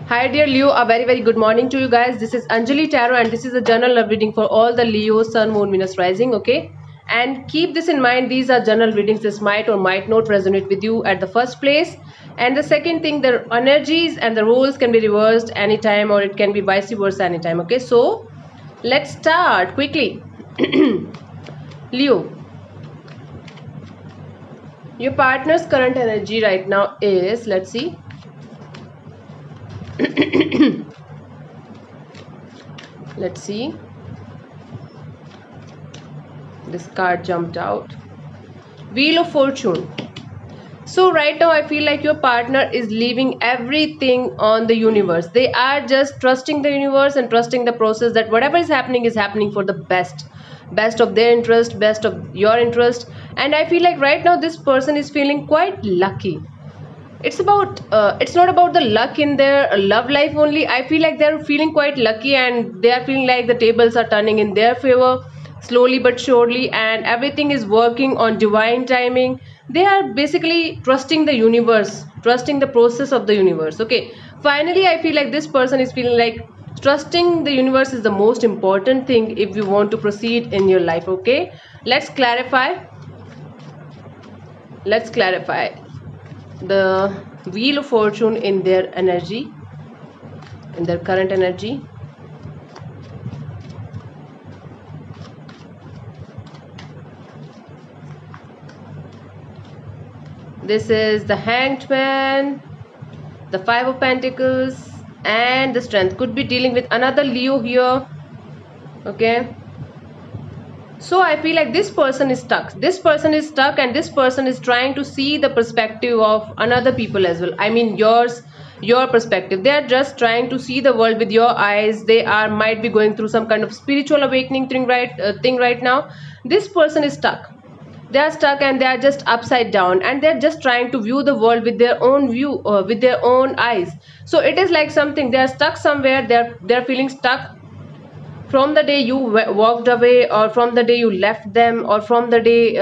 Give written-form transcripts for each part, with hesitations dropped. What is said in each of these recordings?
Hi dear Leo, a very good morning to you guys. This is Anjali Tarot and this is a general love reading for all the Leo, Sun, Moon, Venus rising, okay? And keep this in mind, these are general readings. This might or might not resonate with you at the first place. And the second thing, the energies and the roles can be reversed anytime or it can be vice versa anytime, okay? So let's start quickly. Leo, your partner's current energy right now is, let's see. Let's see. This card jumped out. Wheel of Fortune. So right now I feel like your partner is leaving everything on the universe. They are just trusting the universe and trusting the process that whatever is happening for the best. Best of their interest, best of your interest. And I feel like right now this person is feeling quite lucky. It's not about the luck in their love life only. I feel like they're feeling quite lucky and they are feeling like the tables are turning in their favor slowly but surely, and everything is working on divine timing. They are basically trusting the universe, trusting the process of the universe. Okay, finally I feel like this person is feeling like trusting the universe is the most important thing if you want to proceed in your life. Okay, let's clarify. Let's clarify the Wheel of Fortune in their energy, in their current energy. This is the Hanged Man, the Five of Pentacles, and the Strength. Could be dealing with another Leo here. Okay. So I feel like this person is stuck. This person is stuck and this person is trying to see the perspective of another people as well. I mean your perspective. They are just trying to see the world with your eyes. They are might be going through some kind of spiritual awakening thing right now. This person is stuck. They are stuck and they are just upside down and they're just trying to view the world with their own view, with their own eyes. So it is like something, they are stuck somewhere. They're feeling stuck from the day you walked away, or from the day you left them, or from the day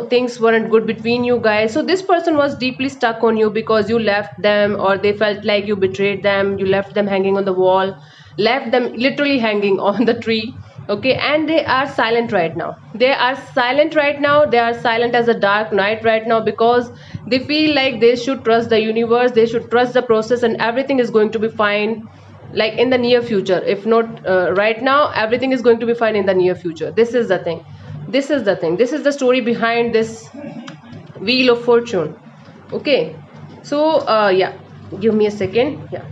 things weren't good between you guys. So this person was deeply stuck on you because you left them, or they felt like you betrayed them. You left them hanging on the wall, left them literally hanging on the tree. Okay, and they are silent right now. They are silent right now. They are silent as a dark night right now because they feel like they should trust the universe, they should trust the process, and everything is going to be fine, like in the near future. If not right now, everything is going to be fine in the near future. This is the thing. This is the story behind this Wheel of Fortune. Okay, so yeah, give me a second. Yeah,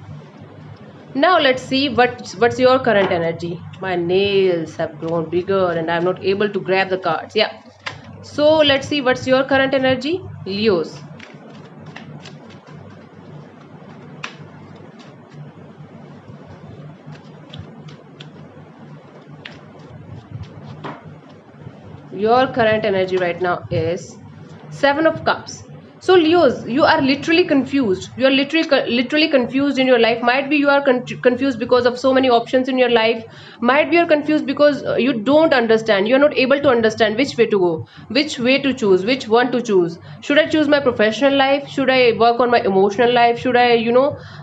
now let's see what's your current energy. My nails have grown bigger and I'm not able to grab the cards. Yeah, so let's see what's your current energy, Leos. Your current energy right now is Seven of Cups. So Leos, you are literally confused. You are literally confused in your life. Might be you are confused because of so many options in your life. Might be you're confused because you don't understand. You're not able to understand which way to go, which way to choose, which one to choose. Should I choose my professional life? Should I work on my emotional life? Should I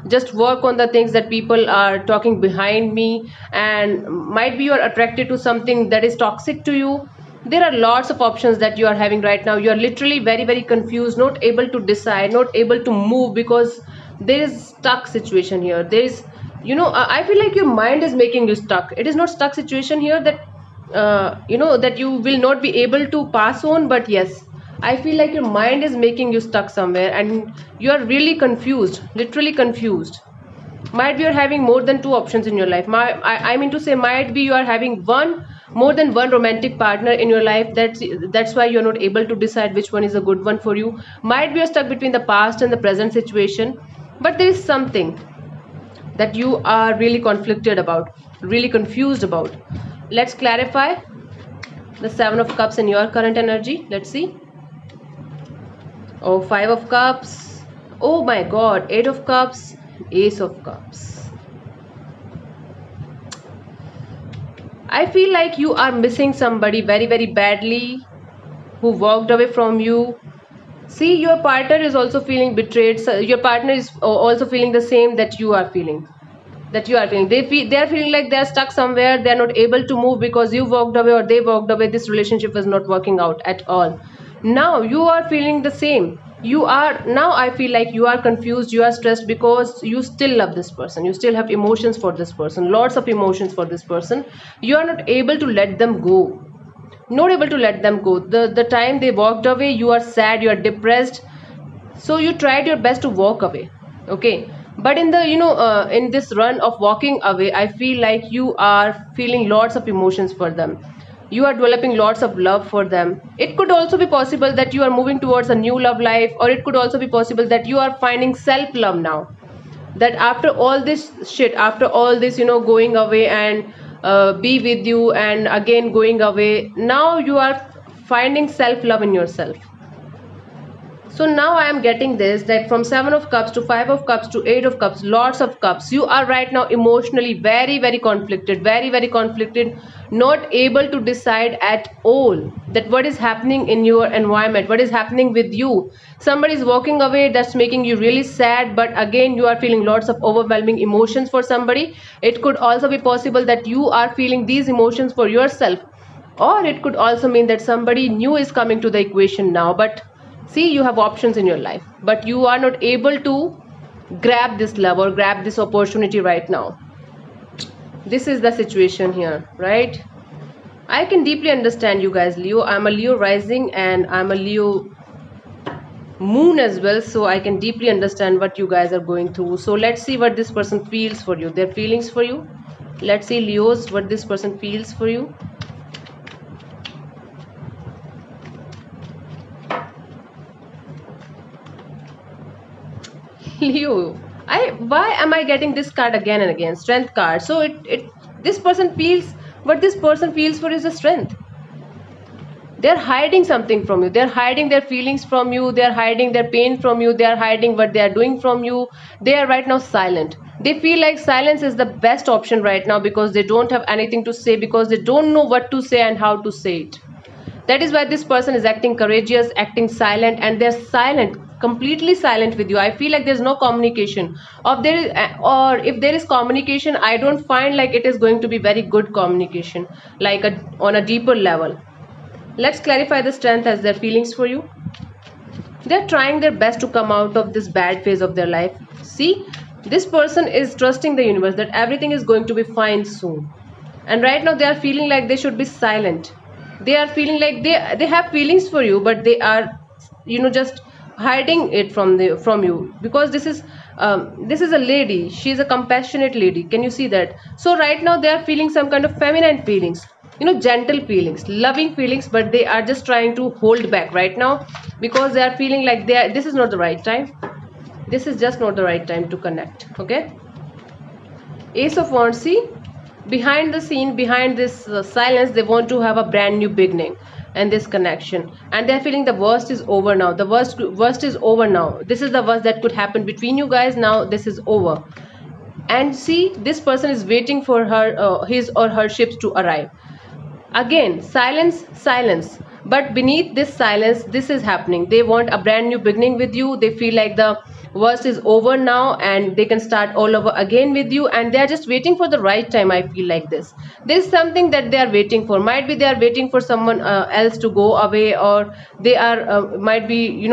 just work on the things that people are talking behind me? And might be you're attracted to something that is toxic to you. There are lots of options that you are having right now. You are literally very confused, not able to decide, not able to move because there is stuck situation here. There is, I feel like your mind is making you stuck. It is not stuck situation here that that you will not be able to pass on, but yes, I feel like your mind is making you stuck somewhere and you are really confused, literally confused. Might be you're having more than two options in your life. I mean to say, might be you are having more than one romantic partner in your life. That's why you're not able to decide which one is a good one for you. Might be you're stuck between the past and the present situation, but there is something that you are really conflicted about, really confused about. Let's clarify the Seven of Cups in your current energy. Let's see. Oh, Five of Cups. Oh my God, Eight of Cups, Ace of Cups. I feel like you are missing somebody very badly who walked away from you. See, your partner is also feeling betrayed. So your partner is also feeling the same that you are feeling. They are feeling like they are stuck somewhere. They are not able to move because you walked away or they walked away. This relationship is not working out at all. Now you are feeling the same. You are now. I feel like you are confused. You are stressed because you still love this person. You still have emotions for this person. Lots of emotions for this person. You are not able to let them go, not able to let them go. The time they walked away, you are sad, you are depressed, so you tried your best to walk away. Okay, but in the in this run of walking away, I feel like you are feeling lots of emotions for them. You are developing lots of love for them. It could also be possible that you are moving towards a new love life, or it could also be possible that you are finding self love now, that after all this shit, after all this, going away and be with you and again going away, now you are finding self love in yourself. So now I am getting this, that from 7 of cups to 5 of cups to 8 of cups, lots of cups, you are right now emotionally very very conflicted, very very conflicted, not able to decide at all that what is happening in your environment, what is happening with you. Somebody is walking away, that's making you really sad, but again you are feeling lots of overwhelming emotions for somebody. It could also be possible that you are feeling these emotions for yourself, or it could also mean that somebody new is coming to the equation now. But see, you have options in your life, but you are not able to grab this love or grab this opportunity right now. This is the situation here, right? I can deeply understand you guys, Leo. I'm a Leo rising and I'm a Leo moon as well, so I can deeply understand what you guys are going through. So let's see what this person feels for you, their feelings for you. Let's see, Leos, what this person feels for you. Leo, why am I getting this card again and again? Strength card. So it this person feels, what this person feels for is the strength. They're hiding something from you. They're hiding their feelings from you. They're hiding their pain from you. They're hiding what they are doing from you. They are right now silent. They feel like silence is the best option right now because they don't have anything to say, because they don't know what to say and how to say it. That is why this person is acting courageous, acting silent, and they're silent, completely silent with you. I feel like there's no communication. Or if there is communication, I don't find like it is going to be very good communication, like on a deeper level. Let's clarify the strength as their feelings for you. They're trying their best to come out of this bad phase of their life. See, this person is trusting the universe that everything is going to be fine soon. And right now they are feeling like they should be silent. They are feeling like they have feelings for you, but they are just hiding it from you, because this is a lady. She is a compassionate lady. Can you see that? So right now they are feeling some kind of feminine feelings, gentle feelings, loving feelings, but they are just trying to hold back right now because they are feeling like this is not the right time. This is just not the right time to connect. Okay, Ace of Wands. See, behind the scene, behind this silence, they want to have a brand new beginning and this connection, and they're feeling the worst is over now. The worst is over now. This is the worst that could happen between you guys. Now this is over. And see, this person is waiting for his or her ships to arrive. Again, silence, silence. But beneath this silence, this is happening. They want a brand new beginning with you. They feel like the worst is over now and they can start all over again with you. And they are just waiting for the right time. I feel like this. There's something that they are waiting for. Might be they are waiting for someone else to go away, or they are, might be,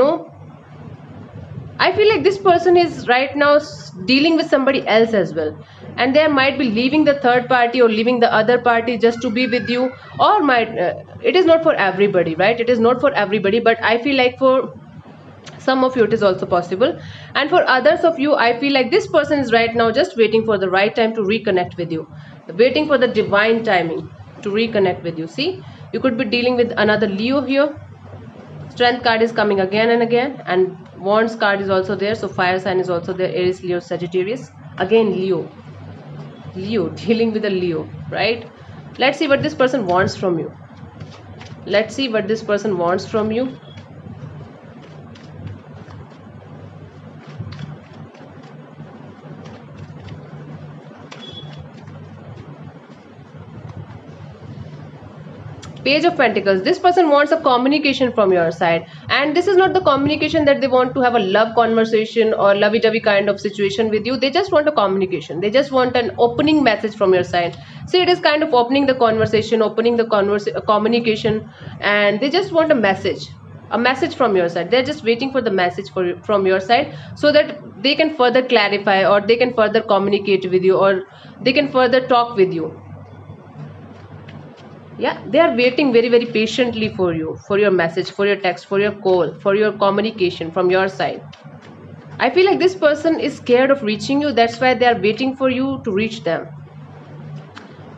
I feel like this person is right now dealing with somebody else as well, and they might be leaving the third party or leaving the other party just to be with you, or might it is not for everybody, right? It is not for everybody, but I feel like for some of you it is also possible, and for others of you, I feel like this person is right now just waiting for the right time to reconnect with you, waiting for the divine timing to reconnect with you. See, you could be dealing with another Leo here. Strength card is coming again and again, and Wands card is also there. So fire sign is also there. Aries, Leo, Sagittarius. Again Leo dealing with a Leo, right? Let's see what this person wants from you. Let's see what this person wants from you. Page of Pentacles. This person wants a communication from your side, and this is not the communication that they want to have a love conversation or lovey-dovey kind of situation with you. They just want a communication. They just want an opening message from your side. See, it is kind of opening the conversation, opening the communication, and they just want a message from your side. They're just waiting for the message from your side, so that they can further clarify, or they can further communicate with you, or they can further talk with you. Yeah, they are waiting very, very patiently for you, for your message, for your text, for your call, for your communication from your side. I feel like this person is scared of reaching you. That's why they are waiting for you to reach them.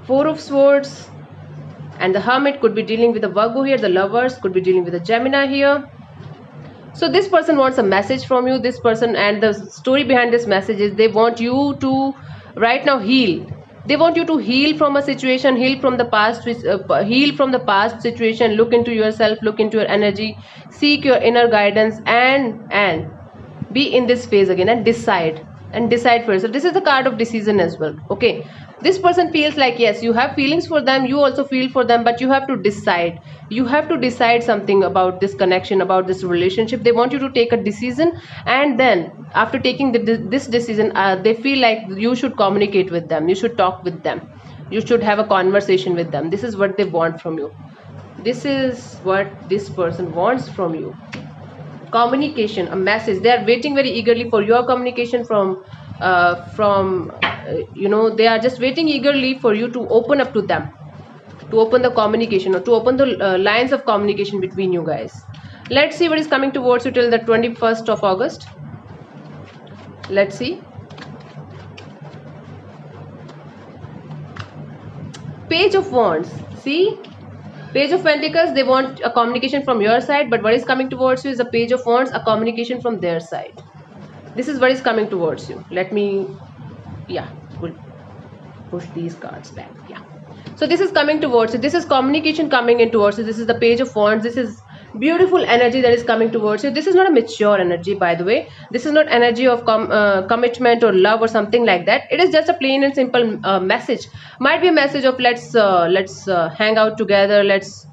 Four of Swords and the Hermit could be dealing with a Virgo here. The Lovers could be dealing with a Gemini here. So this person wants a message from you. This person, and the story behind this message is they want you to right now heal. They want you to heal from a situation, heal from the past situation. Look into yourself, look into your energy, seek your inner guidance, and be in this phase again, and decide for yourself. This is the card of decision as well. Okay, this person feels like, yes, you have feelings for them, you also feel for them, but you have to decide. You have to decide something about this connection, about this relationship. They want you to take a decision, and then after taking this decision, they feel like you should communicate with them, you should talk with them, you should have a conversation with them. This is what they want from you. This is what this person wants from you. Communication, a message. They are waiting very eagerly for your communication from they are just waiting eagerly for you to open up to them, to open the communication, or to open the lines of communication between you guys. Let's see what is coming towards you till the 21st of August. Let's see. Page of Wands. See, Page of Pentacles, they want a communication from your side, but what is coming towards you is a Page of Wands, a communication from their side. This is what is coming towards you. Let me, we'll push these cards back. Yeah. So this is coming towards you. This is communication coming in towards you. This is the Page of Wands. This is beautiful energy that is coming towards you. This is not a mature energy, by the way. This is not energy of commitment or love or something like that. It is just a plain and simple message. Might be a message of let's hang out together, let's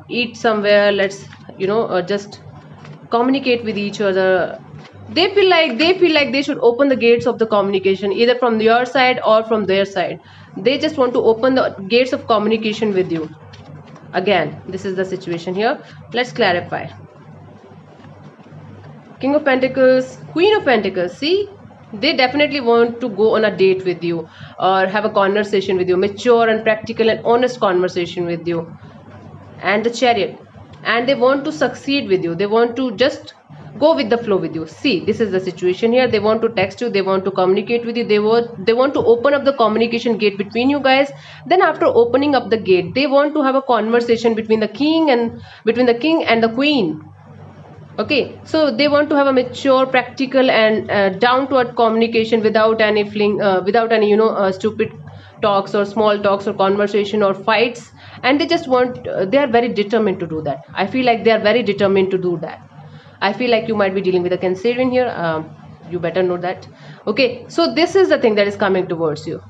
eat somewhere, let's just communicate with each other. They feel like they should open the gates of the communication, either from your side or from their side. They just want to open the gates of communication with you. Again, this is the situation here. Let's clarify. King of Pentacles, Queen of Pentacles. See, they definitely want to go on a date with you, or have a conversation with you, mature and practical and honest conversation with you. And the Chariot. And they want to succeed with you. They want to just go with the flow with you. See, this is the situation here. They want to text you, they want to communicate with you, they want to open up the communication gate between you guys. Then after opening up the gate, they want to have a conversation between the king and the queen. Okay, so they want to have a mature, practical and down to earth communication, without any stupid talks or small talks or conversation or fights. And they just want, they are very determined to do that. I feel like they are very determined to do that. I feel like you might be dealing with a Cancerian here. You better know that. Okay, so this is the thing that is coming towards you.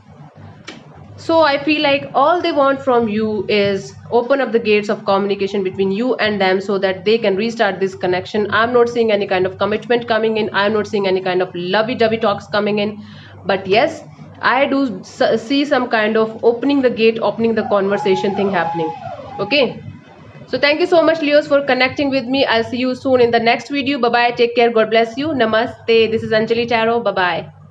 So I feel like all they want from you is open up the gates of communication between you and them, so that they can restart this connection. I'm not seeing any kind of commitment coming in. I'm not seeing any kind of lovey-dovey talks coming in. But yes, I do see some kind of opening the gate, opening the conversation thing happening. Okay. So thank you so much, Leos, for connecting with me. I'll see you soon in the next video. Bye-bye. Take care. God bless you. Namaste. This is Anjali Tarot. Bye-bye.